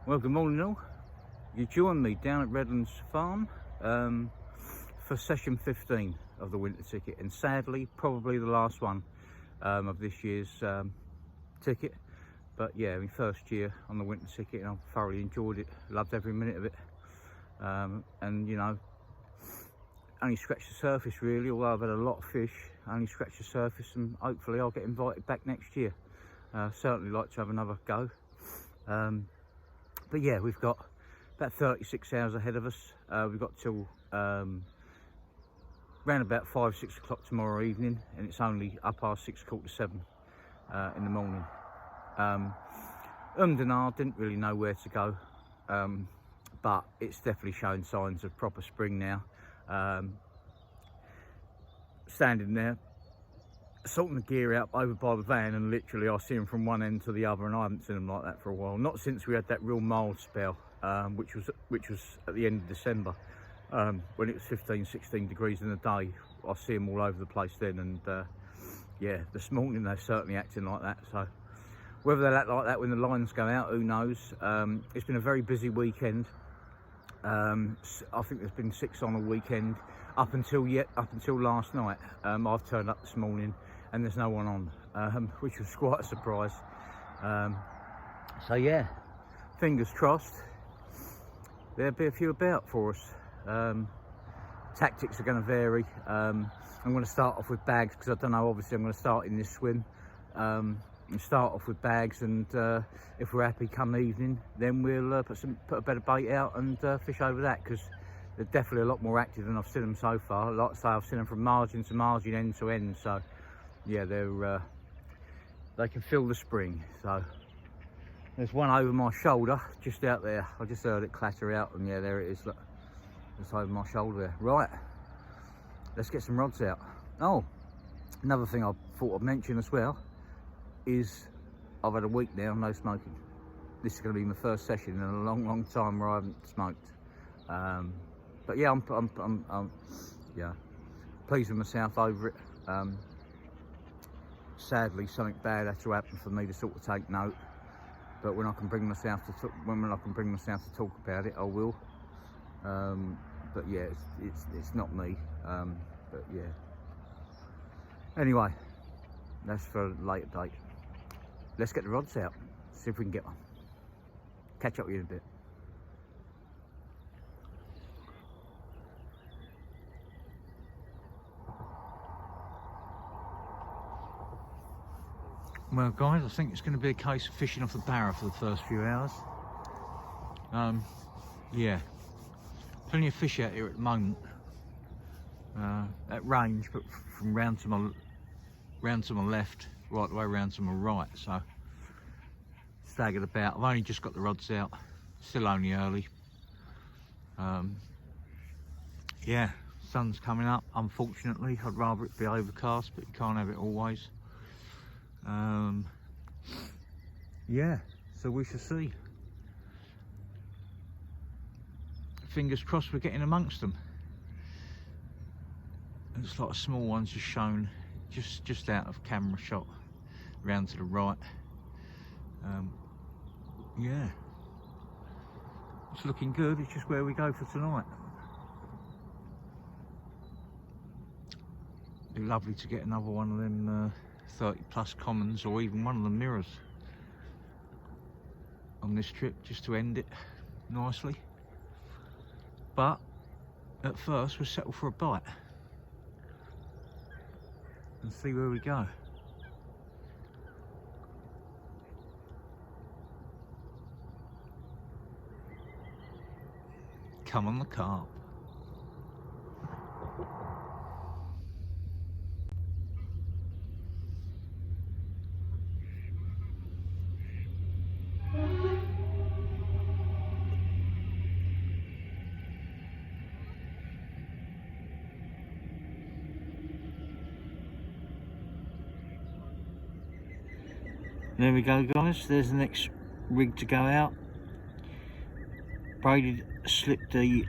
Well, good morning all. You join me down at Redlands Farm for session 15 of the winter ticket, and sadly probably the last one of this year's ticket. But yeah, my first year on the winter ticket, and I've thoroughly enjoyed it, loved every minute of it. And you know, only scratched the surface really, although I've had a lot of fish. Only scratched the surface, and hopefully I'll get invited back next year. Certainly like to have another go. But yeah, we've got about 36 hours ahead of us. We've got till round about 5-6 o'clock tomorrow evening, and it's only up past 6, 6:45 in the morning. And I didn't really know where to go, but it's definitely showing signs of proper spring now. Standing there sorting the gear out over by the van, and literally I see them from one end to the other, and I haven't seen them like that for a while. Not since we had that real mild spell, which was at the end of December, when it was 15-16 degrees in the day. I see them all over the place then, and yeah, this morning they're certainly acting like that. So whether they'll act like that when the lines go out, who knows. It's been a very busy weekend. I think there's been 6 on a weekend up until last night. I've turned up this morning and there's no one on, which was quite a surprise. So yeah, fingers crossed there'll be a few about for us. Tactics are going to vary. I'm going to start off with bags, because I don't know, obviously I'm going to start in this swim, and start off with bags, and if we're happy come evening, then we'll put a better bait out and fish over that, because they're definitely a lot more active than I've seen them so far. Like I say, I've seen them from margin to margin, end to end. So yeah, they can feel the spring. So there's one over my shoulder just out there. I just heard it clatter out, and yeah, there it is. Look, it's over my shoulder there. Right, let's get some rods out. Oh, another thing I thought I'd mention as well is I've had a week now no smoking. This is going to be my first session in a long time where I haven't smoked. But yeah, I'm yeah, pleased with myself over it. Sadly, something bad had to happen for me to sort of take note. But when I can bring myself to talk about it, I will. But yeah, it's not me. But yeah. Anyway, that's for a later date. Let's get the rods out, see if we can get one. Catch up with you in a bit. Well guys, I think it's going to be a case of fishing off the barrow for the first few hours. Yeah, plenty of fish out here at the moment, at range, but from round to my left, right the way round to my right, so staggered about. I've only just got the rods out, still only early. Yeah, sun's coming up, unfortunately. I'd rather it be overcast, but you can't have it always. Yeah, so we shall see. Fingers crossed we're getting amongst them. Looks like a small one's just shown just out of camera shot round to the right. Yeah, it's looking good. It's just where we go for tonight. It'd be lovely to get another one of them 30 plus commons, or even one of the mirrors on this trip, just to end it nicely. But at first we'll settle for a bite and see where we go. Come on the carp. There we go guys, there's the next rig to go out. Braided, slipped the,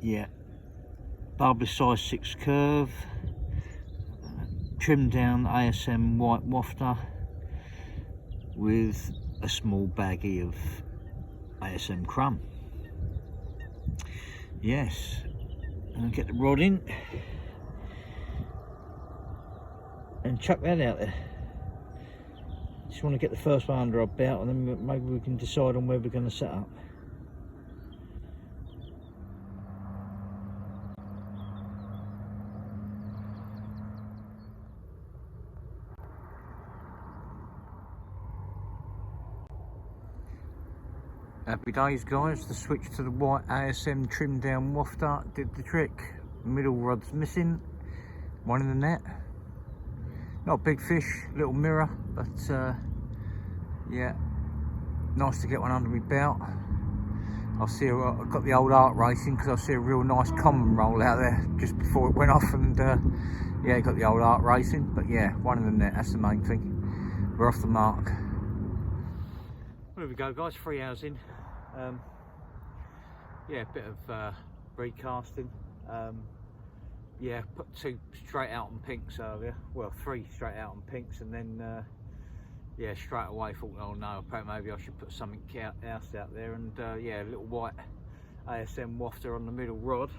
yeah, barbless size 6 curve, trimmed down ASM white wafter with a small baggie of ASM crumb. Yes, and get the rod in and chuck that out there. Just want to get the first one under our belt, and then maybe we can decide on where we're going to set up. Happy days, guys. The switch to the white ASM trimmed down wafter did the trick. Middle rod's missing, one in the net. Not a big fish, little mirror, but yeah, nice to get one under my belt. I've got the old art racing because I see a real nice common roll out there just before it went off, and yeah, got the old art racing. But yeah, one in the net, that's the main thing. We're off the mark. There we go, guys, 3 hours in. Yeah, a bit of recasting. Yeah, put 2 straight out on pinks earlier. Well, 3 straight out on pinks, and then yeah, straight away thought, oh no, maybe I should put something else out there. And yeah, a little white ASM wafter on the middle rod.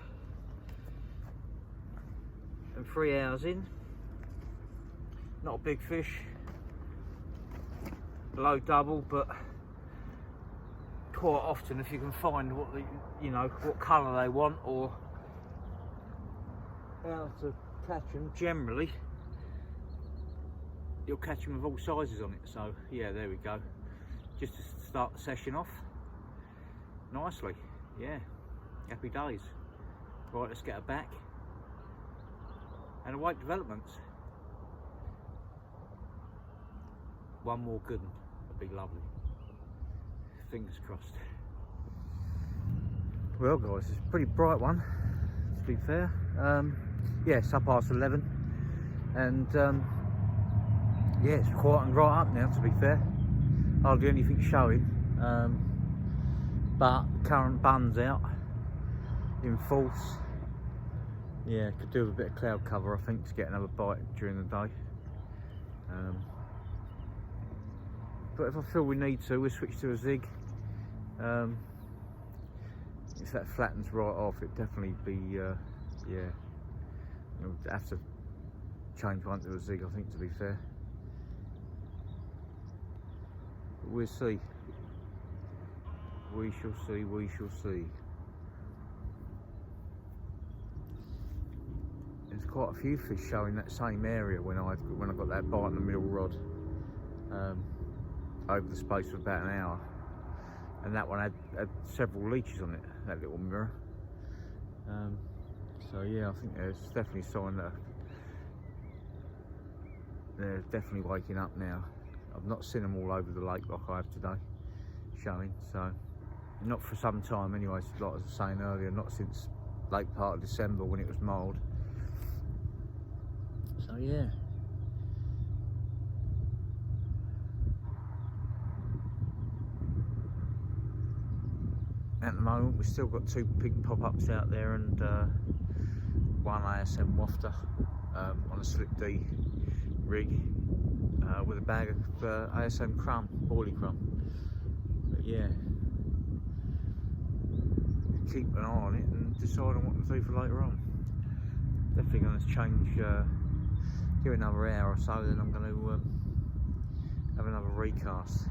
And 3 hours in, not a big fish, low double, but quite often if you can find what what colour they want or how to catch them, generally you'll catch them with all sizes on it. So yeah, there we go, just to start the session off nicely. Yeah, happy days. Right, let's get her back and await developments. One more good one, that'd be lovely. Fingers crossed. Well, guys, it's a pretty bright one, to be fair. Yeah, it's up past 11, and yeah, it's quieting right up now, to be fair. Hardly anything showing, but current bun's out in force. Yeah, could do with a bit of cloud cover, I think, to get another bite during the day. But if I feel we need to, we'll switch to a zig. If that flattens right off, it'd definitely be, yeah, you'll have to change one to a zig, I think, to be fair. But we'll see. We shall see, we shall see. There's quite a few fish showing that same area when I got that bite in the middle rod. Over the space of about an hour, and that one had several leeches on it, that little mirror. So yeah, I think there's definitely a sign that they're definitely waking up now. I've not seen them all over the lake like I have today showing, so not for some time anyway, like I was saying earlier, not since late part of December when it was mild. So yeah. At the moment, we've still got 2 pink pop-ups out there and 1 ASM wafter on a slip D rig with a bag of ASM crumb, boilie crumb. But yeah, keep an eye on it and decide on what to do for later on. Definitely going to change, give it another hour or so, then I'm going to have another recast.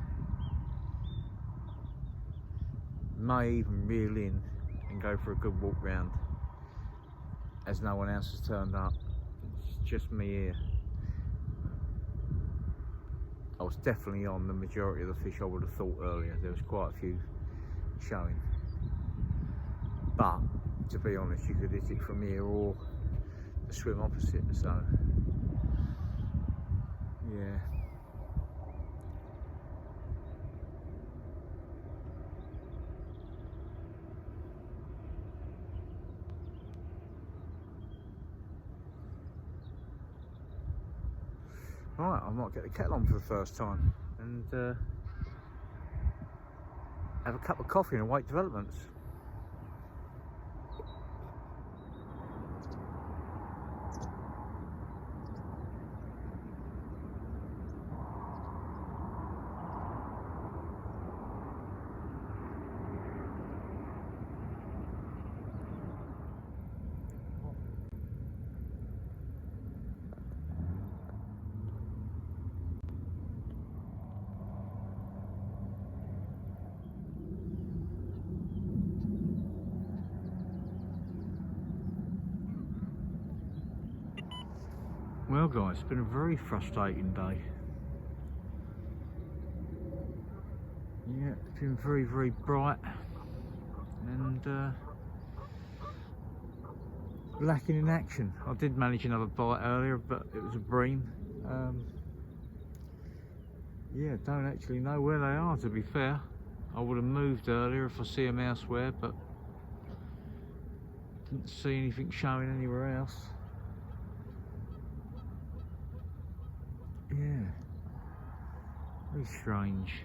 May even reel in and go for a good walk round, as no one else has turned up. It's just me here. I was definitely on the majority of the fish I would have thought earlier. There was quite a few showing, but to be honest, you could hit it from here or the swim opposite, so yeah. Right, I might get the kettle on for the first time and have a cup of coffee and await developments. Well guys, it's been a very frustrating day. Yeah, it's been very bright and lacking in action. I did manage another bite earlier, but it was a bream. Yeah, don't actually know where they are, to be fair. I would have moved earlier if I see them elsewhere, but didn't see anything showing anywhere else. Yeah, very strange,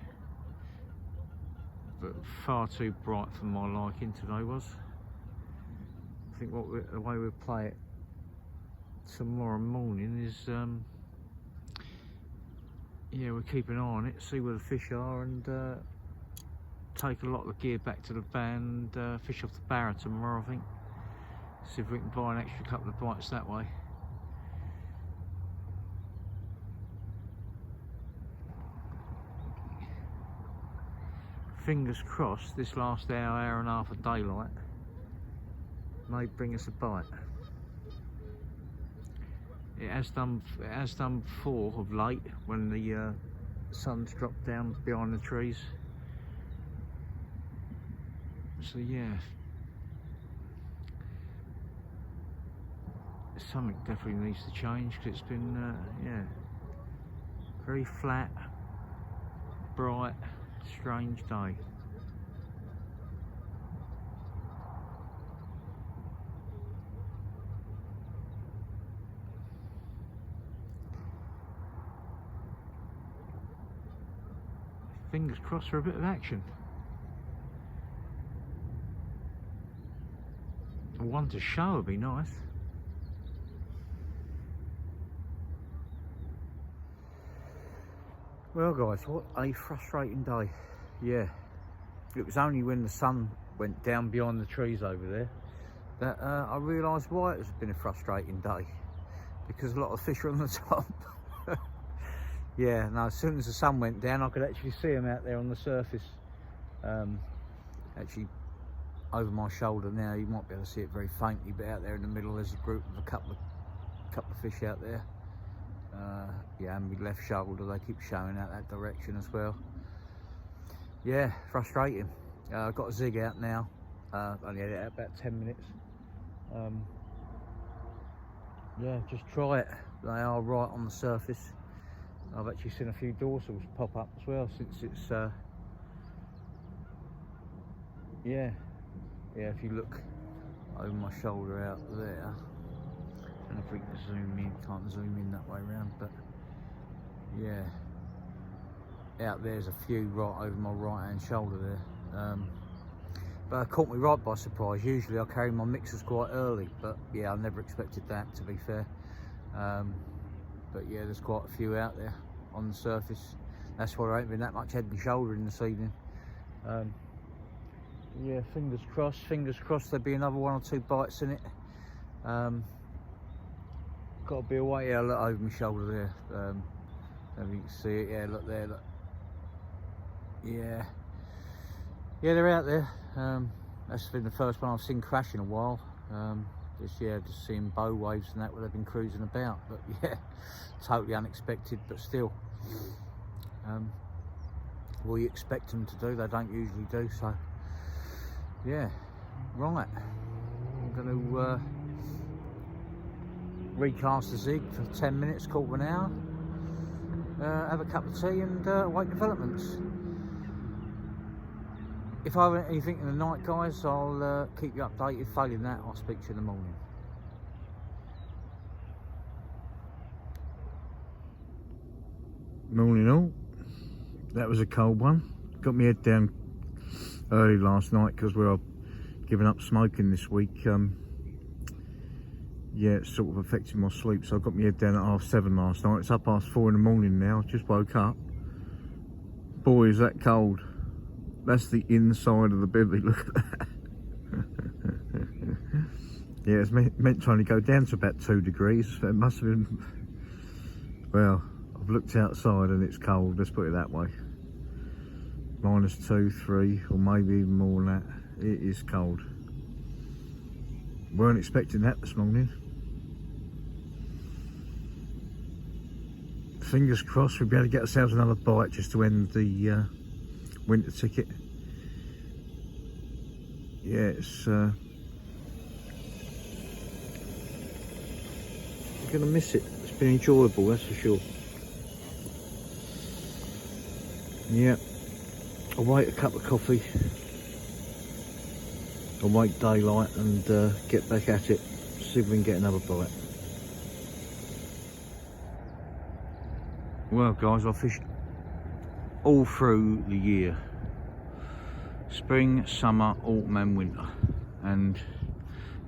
but far too bright for my liking today was. I think the way we'll play it tomorrow morning is yeah, we'll keep an eye on it, see where the fish are, and take a lot of the gear back to the van and fish off the barra tomorrow, I think. See if we can buy an extra couple of bites that way. Fingers crossed this last hour and a half of daylight may bring us a bite. It has done before of late when the sun's dropped down behind the trees. So yeah, something definitely needs to change, because it's been yeah, very flat, bright, strange day. Fingers crossed for a bit of action. One to show would be nice. Well guys, what a frustrating day. Yeah, it was only when the sun went down behind the trees over there that I realised why it has been a frustrating day, because a lot of fish are on the top. Yeah, no, as soon as the sun went down I could actually see them out there on the surface. Actually over my shoulder now, you might be able to see it very faintly, but out there in the middle there's a group of a couple of fish out there. Yeah, and my left shoulder, they keep showing out that direction as well. Yeah, frustrating. I've got a zig out now. Only had it out about 10 minutes. Yeah, just try it. They are right on the surface. I've actually seen a few dorsals pop up as well since it's yeah, if you look over my shoulder out there, and if we can zoom in, can't zoom in that way around, but yeah, out there's a few right over my right hand shoulder there. But it caught me right by surprise. Usually I carry my mixers quite early, but yeah, I never expected that, to be fair. But yeah, there's quite a few out there on the surface. That's why there ain't been that much head and shouldering this evening. Yeah, fingers crossed there'll be another 1 or 2 bites in it. Got to be away. Yeah, look over my shoulder there. If you can see it, yeah, look there, look. Yeah, they're out there. That's been the first one I've seen crash in a while. Just seeing bow waves and that where they've been cruising about, but yeah, totally unexpected, but still, well, you expect them to do, they don't usually do, so yeah. Right, I'm going to recast the zig for 10 minutes, quarter of an hour, have a cup of tea and await developments. If I have anything in the night, guys, I'll keep you updated. Failing that, I'll speak to you in the morning. Morning all. That was a cold one. Got my head down early last night because we're giving up smoking this week. Yeah, it's sort of affected my sleep, so I got my head down at 7:30 last night. It's up past 4 in the morning now. Just woke up. Boy, is that cold. That's the inside of the bivvy, look at that. Yeah, it's meant to only go down to about 2 degrees. It must have been, well, I've looked outside and it's cold, let's put it that way. -2, 3, or maybe even more than that. It is cold. Weren't expecting that this morning. fingers crossed we'll be able to get ourselves another bite just to end the winter ticket. Yeah, it's you're gonna miss it. It's been enjoyable, that's for sure. Yeah, I'll wait a cup of coffee, I'll wait daylight and get back at it, see if we can get another bite. Well guys, I fished all through the year. Spring, summer, autumn and winter. And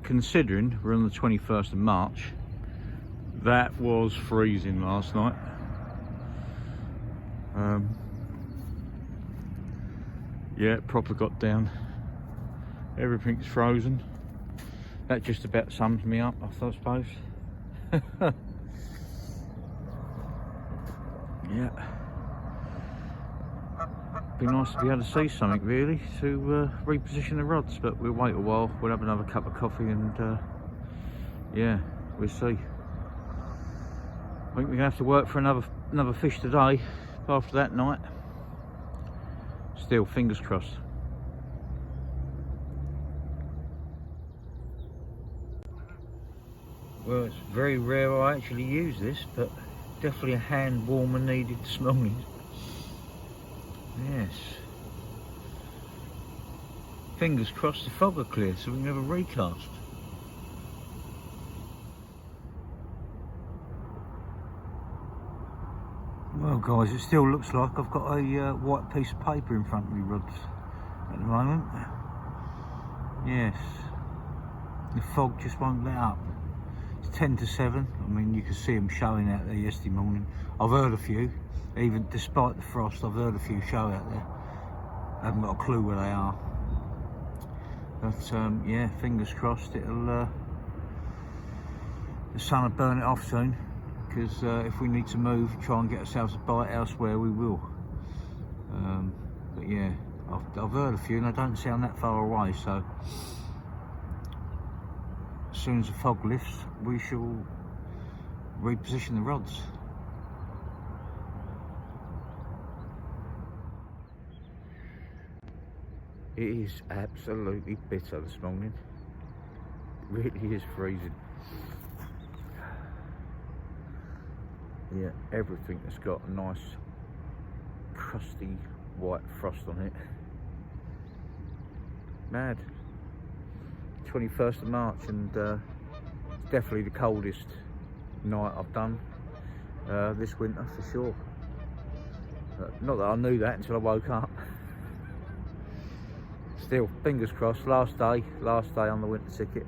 considering we're on the 21st of March, that was freezing last night. Yeah, it proper got down. Everything's frozen. That just about sums me up, I suppose. Yeah. Be nice to be able to see something really to reposition the rods, but we'll wait a while. We'll have another cup of coffee and yeah, we'll see. I think we're gonna have to work for another fish today after that night. Still, fingers crossed. Well, it's very rare I actually use this, but definitely a hand warmer needed this morning. Yes. Fingers crossed the fog will clear so we can have a recast. Well guys, it still looks like I've got a white piece of paper in front of me rods at the moment. Yes. The fog just won't let up. It's 10 to 7. I mean, you can see them showing out there yesterday morning. I've heard a few, even despite the frost, I've heard a few show out there. I haven't got a clue where they are. But yeah, fingers crossed it'll, the sun will burn it off soon. Because if we need to move, try and get ourselves a bite elsewhere, we will. But yeah, I've heard a few and they don't sound that far away, so as soon as the fog lifts, we shall reposition the rods. It is absolutely bitter this morning. It really is freezing. Yeah, everything has got a nice crusty white frost on it. Mad. 21st of March and it's definitely the coldest night I've done this winter for sure. Not that I knew that until I woke up. Still, fingers crossed, last day on the winter ticket.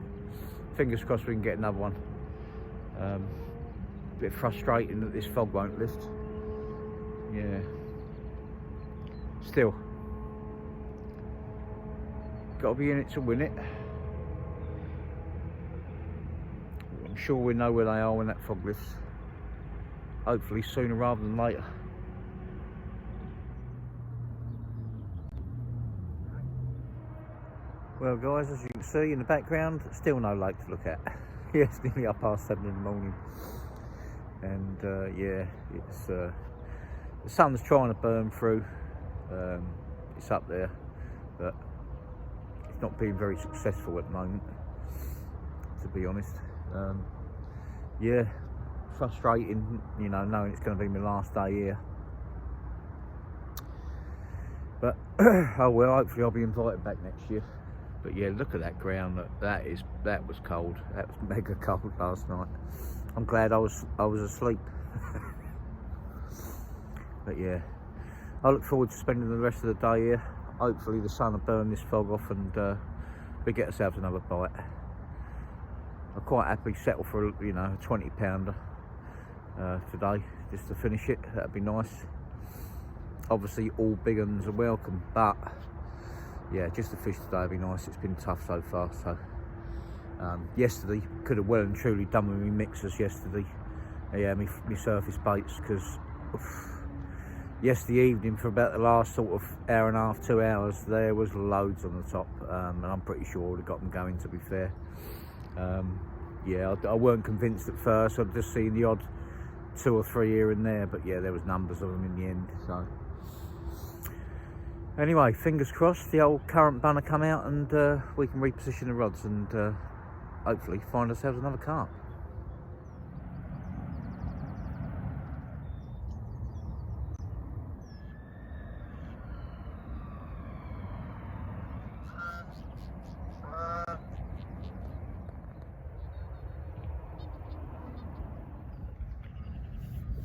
Fingers crossed we can get another one. Bit frustrating that this fog won't lift. Yeah. Still, gotta be in it to win it. I'm sure we know where they are when that fog lifts. Hopefully sooner rather than later. Well guys, as you can see in the background, still no lake to look at. Yeah, it's nearly 7:30 in the morning. And yeah, it's the sun's trying to burn through. It's up there, but it's not being very successful at the moment, to be honest. Yeah, frustrating, you know, knowing it's going to be my last day here. But oh well, hopefully I'll be invited back next year. But yeah, look at that ground. That was cold. That was mega cold last night. I'm glad I was asleep. But yeah, I look forward to spending the rest of the day here. Hopefully the sun will burn this fog off and we get ourselves another bite. I'm quite happy settle for, you know, a 20 pounder today just to finish it. That'd be nice. Obviously all big ones are welcome, but yeah, just to fish today would be nice. It's been tough so far. So yesterday could have well and truly done with me mixers yesterday. Yeah, me surface baits, because yesterday evening for about the last sort of hour and a half, 2 hours, there was loads on the top, and I'm pretty sure I would have got them going, to be fair. Yeah, I weren't convinced at first. I'd just seen the odd 2 or 3 here and there, but yeah, there was numbers of them in the end. So anyway, fingers crossed the old current bunner come out and we can reposition the rods and hopefully find ourselves another carp.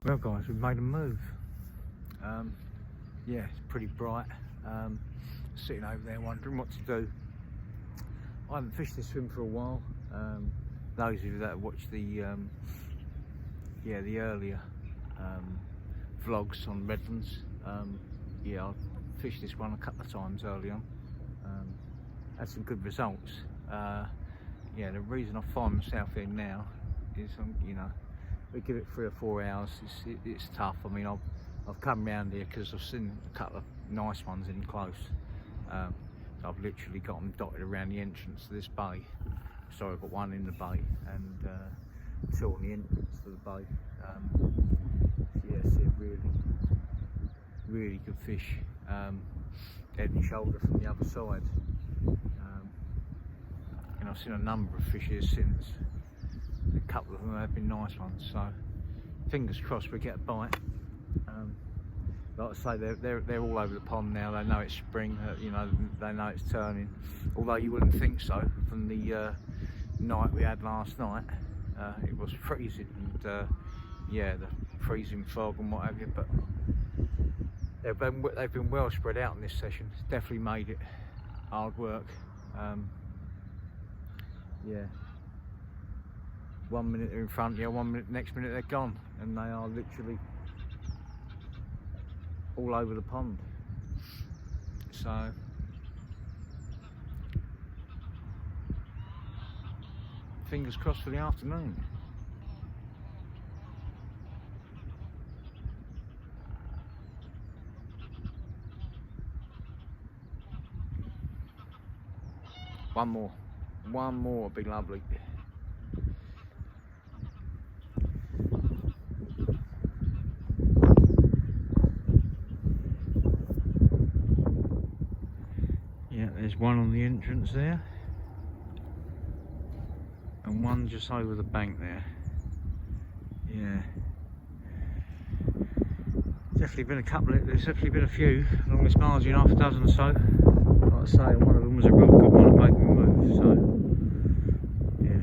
Well guys, we've made a move. Yeah, it's pretty bright. Sitting over there wondering what to do. I haven't fished this swim for a while. Those of you that have watched the earlier vlogs on Redlands, yeah, I've fished this one a couple of times early on. Had some good results. Yeah, the reason I find myself in now is, you know, we give it 3 or 4 hours. It's tough. I mean, I've come round here because I've seen a couple of nice ones in close. I've literally got them dotted around the entrance to this bay. So I've got one in the bay and 2 on the entrance to the bay. Yeah, see a really good fish. Head and shoulder from the other side. And I've seen a number of fish here since. A couple of them have been nice ones, so fingers crossed we get a bite. Like I say, they're all over the pond now. They know it's spring, you know, they know it's turning. Although you wouldn't think so from the night we had last night. It was freezing and yeah, the freezing fog and what have you. But they've been well spread out in this session. It's definitely made it hard work. Yeah. 1 minute they're in front of you, 1 minute, next minute they're gone, and they are literally all over the pond. So fingers crossed for the afternoon. One more would be lovely. There's one on the entrance there and one just over the bank there. Yeah, definitely been a couple of, there's definitely been a few along this margin, half a dozen or so. Like I say, one of them was a real good one at making me move, so yeah.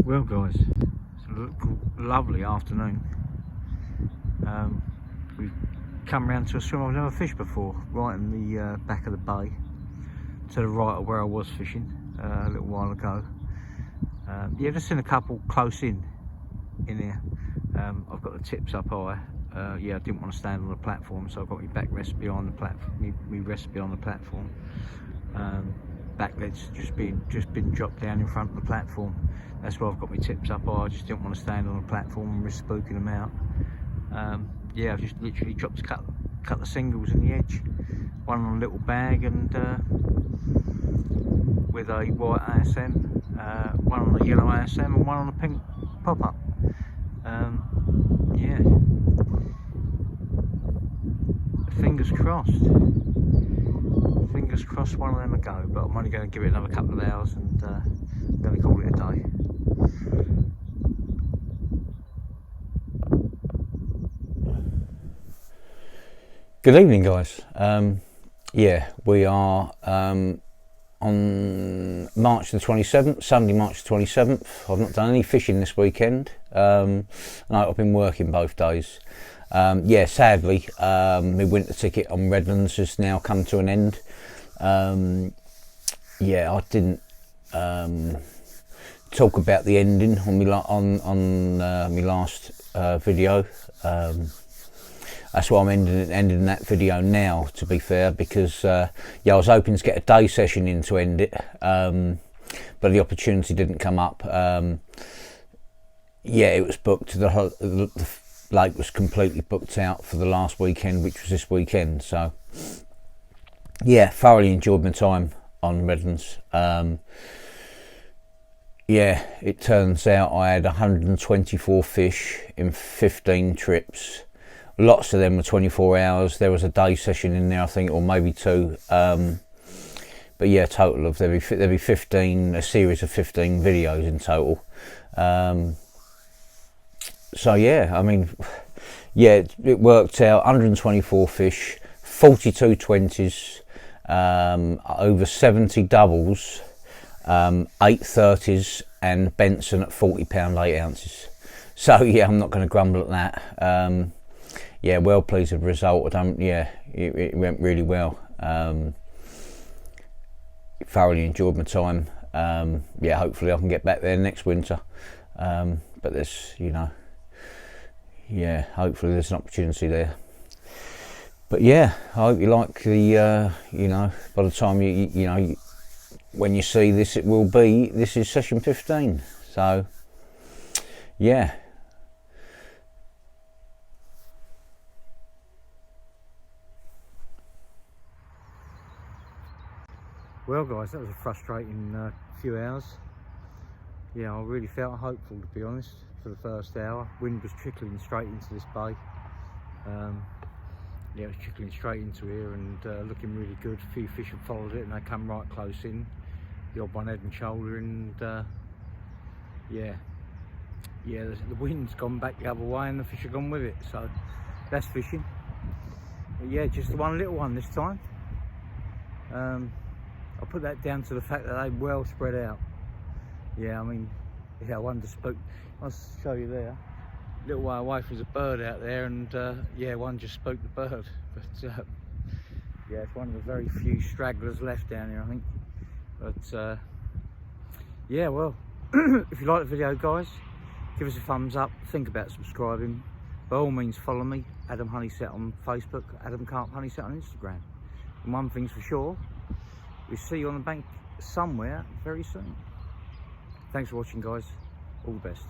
Well guys, it's a lovely afternoon. We've come round to a swim I've never fished before, right in the back of the bay, to the right of where I was fishing a little while ago. Yeah, just seen a couple close in here. I've got the tips up high. Yeah, I didn't want to stand on the platform, so I've got my back rest behind the platform. My rest behind the platform. Back legs just been dropped down in front of the platform. That's why I've got my tips up high. I just didn't want to stand on the platform and risk spooking them out. Yeah, I've just literally dropped a couple of singles in the edge. One on a little bag and with a white ASM, one on a yellow ASM and one on a pink pop-up. Yeah, fingers crossed. Fingers crossed one of them will go, but I'm only going to give it another couple of hours and I'm going to call it a day. Good evening guys. Yeah, we are on March the 27th, Sunday March the 27th. I've not done any fishing this weekend. And I've been working both days. Yeah, sadly, my winter ticket on Redlands has now come to an end. Yeah, I didn't talk about the ending on my last video. That's why I'm ending that video now, to be fair, because yeah, I was hoping to get a day session in to end it, but the opportunity didn't come up. yeah, it was booked. The lake was completely booked out for the last weekend, which was this weekend. So yeah, thoroughly enjoyed my time on Redlands. Yeah, it turns out I had 124 fish in 15 trips. Lots of them were 24 hours. There was a day session in there, I think, or maybe two. But yeah, total of there'll be 15, a series of 15 videos in total. So yeah, I mean, yeah, it worked out. 124 fish, 42 20s, over 70 doubles, 8 30s, and Benson at £40 8 ounces. So yeah, I'm not going to grumble at that. Yeah, well pleased with the result. It went really well. Thoroughly enjoyed my time. Yeah, hopefully I can get back there next winter. But there's, yeah, hopefully there's an opportunity there. But yeah, I hope you like the, by the time when you see this, this is session 15. So yeah. Well guys, that was a frustrating few hours. Yeah, I really felt hopeful, to be honest, for the first hour. Wind was trickling straight into this bay. Yeah, it was trickling straight into here and looking really good. A few fish had followed it and they come right close in. The odd one head and shoulder, and yeah, the wind's gone back the other way and the fish have gone with it. So that's fishing. But yeah, just the one little one this time. I put that down to the fact that they well spread out. Yeah, I mean, yeah, one just spoke. I'll show you there. A little way away from the bird out there, and yeah, one just spoke the bird. But yeah, it's one of the very few stragglers left down here, I think. But yeah, well, if you like the video, guys, give us a thumbs up. Think about subscribing. By all means, follow me, Adam Honeyset on Facebook, Adam Carp Honeyset on Instagram. And one thing's for sure, we'll see you on the bank somewhere very soon. Thanks for watching, guys. All the best.